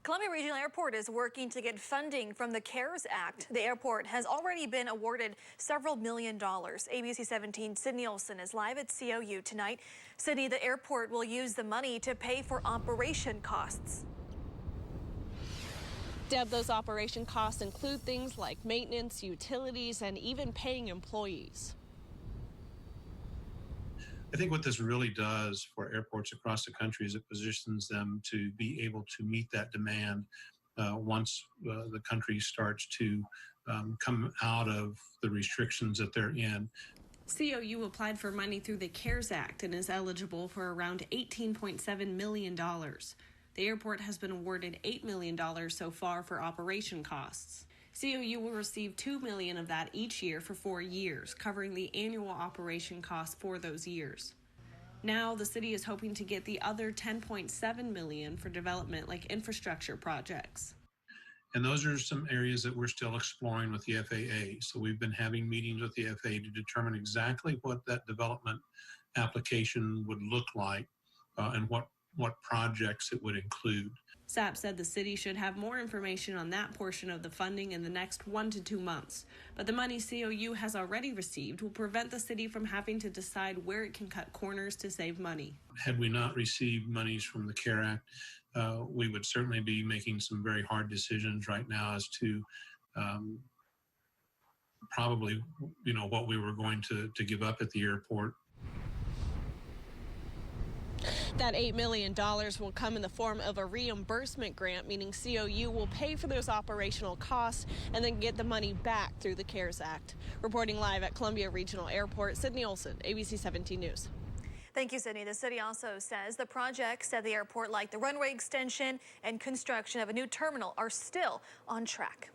Columbia Regional Airport is working to get funding from the CARES Act. The airport has already been awarded several $million. ABC 17 Sydney Olson is live at COU tonight. Sydney, the airport will use the money to pay for operation costs. Deb, those operation costs include things like maintenance, utilities, and even paying employees. I think what this really does for airports across the country is it positions them to be able to meet that demand once the country starts to come out of the restrictions that they're in. COU applied for money through the CARES Act and is eligible for around $18.7 million. The airport has been awarded $8 million so far for operation costs. COU will receive $2 million of that each year for 4 years, covering the annual operation costs for those years. Now, the city is hoping to get the other $10.7 million for development like infrastructure projects. And those are some areas that we're still exploring with the FAA. So we've been having meetings with the FAA to determine exactly what that development application would look like and what projects it would include. SAP said the city should have more information on that portion of the funding in the next 1 to 2 months. But the money COU has already received will prevent the city from having to decide where it can cut corners to save money. Had we not received monies from the CARE Act, we would certainly be making some very hard decisions right now as to probably, what we were going to give up at the airport. That $8 million will come in the form of a reimbursement grant, meaning COU will pay for those operational costs and then get the money back through the CARES Act. Reporting live at Columbia Regional Airport, Sydney Olson, ABC 17 News. Thank you, Sydney. The city also says the projects at the airport, like the runway extension and construction of a new terminal, are still on track.